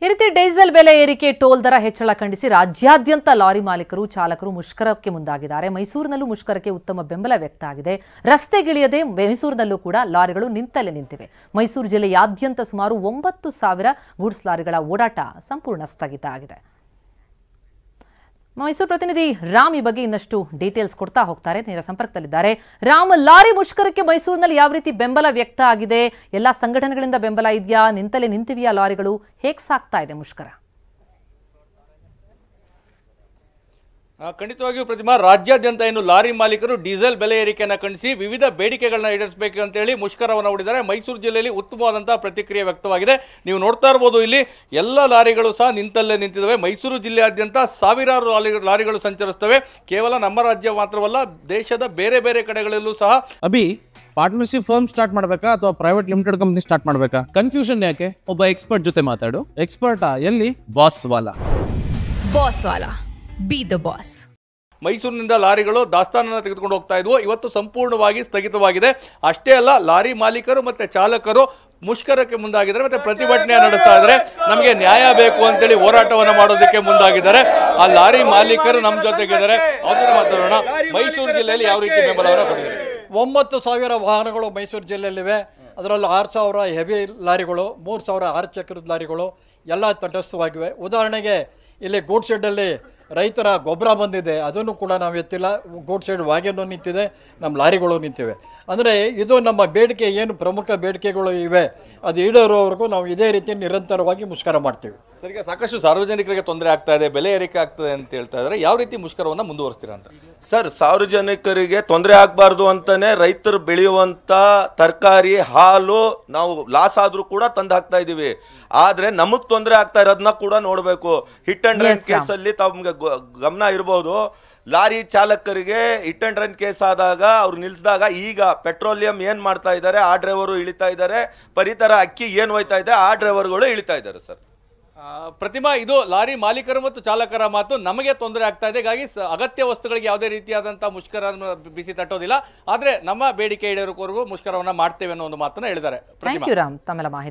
ಈ ರೀತಿ ಡೀಸೆಲ್ ಬೆಲೆ ಏರಿಕೆ, ಟೋಲ್ ದರ ಹೆಚ್ಚಳ ಖಂಡಿಸಿ ರಾಜ್ಯಾದ್ಯಂತ ಲಾರಿ ಮಾಲೀಕರು, ಚಾಲಕರು ಮುಷ್ಕರಕ್ಕೆ ಮುಂದಾಗಿದ್ದಾರೆ. ಮೈಸೂರಿನಲ್ಲೂ ಮುಷ್ಕರಕ್ಕೆ ಉತ್ತಮ ಬೆಂಬಲ ವ್ಯಕ್ತ ಆಗಿದೆ. ರಸ್ತೆಗಿಳಿಯದೆ ಮೈಸೂರಿನಲ್ಲೂ ಕೂಡ ಲಾರಿಗಳು ನಿಂತಲ್ಲೇ ನಿಂತಿವೆ. ಮೈಸೂರು ಜಿಲ್ಲೆಯಾದ್ಯಂತ ಸುಮಾರು 9,000 ಗೂಡ್ಸ್ ಲಾರಿಗಳ ಓಡಾಟ ಸಂಪೂರ್ಣ ಸ್ಥಗಿತ ಆಗಿದೆ. ಮೈಸೂರು ಪ್ರತಿನಿಧಿ ರಾಮ್ ಈ ಬಗ್ಗೆ ಇನ್ನಷ್ಟು ಡೀಟೇಲ್ಸ್ ಕೊಡ್ತಾ ಹೋಗ್ತಾರೆ. ನೇರ ಸಂಪರ್ಕದಲ್ಲಿದ್ದಾರೆ ರಾಮ್. ಲಾರಿ ಮುಷ್ಕರಕ್ಕೆ ಮೈಸೂರಿನಲ್ಲಿ ಯಾವ ರೀತಿ ಬೆಂಬಲ ವ್ಯಕ್ತ ಆಗಿದೆ? ಎಲ್ಲಾ ಸಂಘಟನೆಗಳಿಂದ ಬೆಂಬಲ ಇದೆಯಾ? ನಿಂತಲೇ ನಿಂತಿವೆಯಾ ಲಾರಿಗಳು? ಹೇಗೆ ಸಾಗ್ತಾ ಇದೆ ಮುಷ್ಕರ? ಖಂಡಿತವಾಗಿಯೂ ಪ್ರತಿಮಾ, ರಾಜ್ಯಾದ್ಯಂತ ಏನು ಲಾರಿ ಮಾಲೀಕರು ಡೀಸೆಲ್ ಬೆಲೆ ಏರಿಕೆಯನ್ನು ಖಂಡಿಸಿ ವಿವಿಧ ಬೇಡಿಕೆಗಳನ್ನ ಈಡೇರಿಸಬೇಕು ಅಂತೇಳಿ ಮುಷ್ಕರವನ್ನು ಹೂಡಿದ್ದಾರೆ. ಮೈಸೂರು ಜಿಲ್ಲೆಯಲ್ಲಿ ಉತ್ತಮವಾದಂತಹ ಪ್ರತಿಕ್ರಿಯೆ ವ್ಯಕ್ತವಾಗಿದೆ. ನೀವು ನೋಡ್ತಾ ಇರಬಹುದು, ಇಲ್ಲಿ ಎಲ್ಲ ಲಾರಿಗಳು ಸಹ ನಿಂತಲ್ಲೇ ನಿಂತಿದ್ದಾವೆ. ಮೈಸೂರು ಜಿಲ್ಲೆಯಾದ್ಯಂತ ಸಾವಿರಾರು ಲಾರಿಗಳು ಸಂಚರಿಸ್ತವೆ. ಕೇವಲ ನಮ್ಮ ರಾಜ್ಯ ಮಾತ್ರವಲ್ಲ, ದೇಶದ ಬೇರೆ ಬೇರೆ ಕಡೆಗಳಲ್ಲೂ ಸಹ. ಅಭಿ, ಪಾರ್ಟ್ನರ್ಶಿಪ್ ಫರ್ಮ್ ಸ್ಟಾರ್ಟ್ ಮಾಡಬೇಕಾ ಅಥವಾ ಪ್ರೈವೇಟ್ ಲಿಮಿಟೆಡ್ ಕಂಪನಿ ಸ್ಟಾರ್ಟ್ ಮಾಡಬೇಕಾ? ಕನ್ಫ್ಯೂಷನ್ ಯಾಕೆ? ಒಬ್ಬ ಎಕ್ಸ್ಪರ್ಟ್ ಜೊತೆ ಮಾತಾಡು. ಎಕ್ಸ್ಪರ್ಟಾ? ಎಲ್ಲಿ? Boss Vala. Be the boss. ಮೈಸೂರಿನಿಂದ ಲಾರಿಗಳು ದಾಸ್ತಾನನ್ನು ತೆಗೆದುಕೊಂಡು ಹೋಗ್ತಾ ಇದ್ವು. ಇವತ್ತು ಸಂಪೂರ್ಣವಾಗಿ ಸ್ಥಗಿತವಾಗಿದೆ. ಅಷ್ಟೇ ಅಲ್ಲ, ಲಾರಿ ಮಾಲೀಕರು ಮತ್ತೆ ಚಾಲಕರು ಮುಷ್ಕರಕ್ಕೆ ಮುಂದಾಗಿದ್ದಾರೆ, ಮತ್ತೆ ಪ್ರತಿಭಟನೆ ನಡೆಸ್ತಾ ಇದ್ದಾರೆ. ನಮಗೆ ನ್ಯಾಯ ಬೇಕು ಅಂತೇಳಿ ಹೋರಾಟವನ್ನು ಮಾಡೋದಕ್ಕೆ ಮುಂದಾಗಿದ್ದಾರೆ. ಆ ಲಾರಿ ಮಾಲೀಕರು ನಮ್ಮ ಜೊತೆಗಿದ್ದಾರೆ, ಅವ್ರ ಮಾತಾಡೋಣ. ಮೈಸೂರು ಜಿಲ್ಲೆಯಲ್ಲಿ ಯಾವ ರೀತಿ ಬೆಂಬಲವನ್ನು ಕೊಟ್ಟಿದ್ದಾರೆ? 9,000 ವಾಹನಗಳು ಮೈಸೂರು ಜಿಲ್ಲೆಯಲ್ಲಿವೆ. ಅದರಲ್ಲಿ 6,000 ಹೆವಿ ಲಾರಿಗಳು, 3,000 6 ಚಕ್ರದ ಲಾರಿಗಳು ಎಲ್ಲ ತಟಸ್ಥವಾಗಿವೆ. ಉದಾಹರಣೆಗೆ ಇಲ್ಲಿ ಗೂಡ್ ಶೆಡ್ಡಲ್ಲಿ ರೈತರ ಗೊಬ್ಬರ ಬಂದಿದೆ, ಅದನ್ನು ಕೂಡ ನಾವು ಎತ್ತಿಲ್ಲ. ಗೂಡ್ ಶೆಡ್ ವಾಗೇನು ನಿಂತಿದೆ, ನಮ್ಮ ಲಾರಿಗಳು ನಿಂತಿವೆ. ಅಂದರೆ ಇದು ನಮ್ಮ ಬೇಡಿಕೆ, ಏನು ಪ್ರಮುಖ ಬೇಡಿಕೆಗಳು ಇವೆ ಅದು ಈಡೇರುವವರೆಗೂ ನಾವು ಇದೇ ರೀತಿ ನಿರಂತರವಾಗಿ ಮುಷ್ಕರ ಮಾಡ್ತೀವಿ. ಸರ್, ಈಗ ಸಾಕಷ್ಟು ಸಾರ್ವಜನಿಕರಿಗೆ ತೊಂದರೆ ಆಗ್ತಾ ಇದೆ, ಬೆಲೆ ಏರಿಕೆ ಆಗ್ತದೆ ಅಂತ ಹೇಳ್ತಾ ಇದ್ದಾರೆ. ಯಾವ ರೀತಿ ಮುಷ್ಕರವನ್ನು ಮುಂದುವರಿಸ್ತೀರಾ ಅಂತ? ಸರ್, ಸಾರ್ವಜನಿಕರಿಗೆ ತೊಂದರೆ ಆಗಬಾರ್ದು ಅಂತಾನೆ ರೈತರು ಬೆಳೆಯುವಂತ ತರಕಾರಿ, ಹಾಲು ನಾವು ಲಾಸ್ ಆದ್ರೂ ಕೂಡ ತಂದು ಹಾಕ್ತಾ ಇದೀವಿ. ಆದ್ರೆ ನಮಗ್ ತೊಂದರೆ ಆಗ್ತಾ ಇರೋದನ್ನ ಕೂಡ ನೋಡ್ಬೇಕು. ಹಿಟ್ ಅಂಡ್ ರನ್ ಕೇಸಲ್ಲಿ ತಮ್ಗೆ ಗಮನ ಇರಬಹುದು. ಲಾರಿ ಚಾಲಕರಿಗೆ ಹಿಟ್ ಅಂಡ್ ರನ್ ಕೇಸ್ ಆದಾಗ ಅವ್ರು ನಿಲ್ಸಿದಾಗ ಈಗ ಪೆಟ್ರೋಲಿಯಂ ಏನ್ ಮಾಡ್ತಾ ಇದ್ದಾರೆ, ಆ ಡ್ರೈವರು ಇಳಿತಾ ಇದ್ದಾರೆ. ಪರಿತರ ಅಕ್ಕಿ ಏನ್ ಹೋಯ್ತಾ ಇದೆ, ಆ ಡ್ರೈವರ್ಗಳು ಇಳಿತಾ ಇದ್ದಾರೆ. ಸರ್ ಪ್ರತಿಮಾ, ಇದು ಲಾರಿ ಮಾಲೀಕರು ಮತ್ತು ಚಾಲಕರ ಮಾತು. ನಮಗೆ ತೊಂದರೆ ಆಗ್ತಾ ಇದೆ, ಹೀಗಾಗಿ ಅಗತ್ಯ ವಸ್ತುಗಳಿಗೆ ಯಾವುದೇ ರೀತಿಯಾದಂತಹ ಮುಷ್ಕರ ಬಿಸಿ ತಟ್ಟೋದಿಲ್ಲ. ಆದ್ರೆ ನಮ್ಮ ಬೇಡಿಕೆ ಈಡೇರೋವರೆಗೂ ಮುಷ್ಕರವನ್ನ ಮಾಡ್ತೇವೆ ಅನ್ನೋ ಒಂದು ಮಾತನ್ನ ಹೇಳಿದ್ದಾರೆ. ಥ್ಯಾಂಕ್ ಯು ರಾಮ್, ತಮ್ಮೆಲ್ಲ ಮಾಹಿತಿ.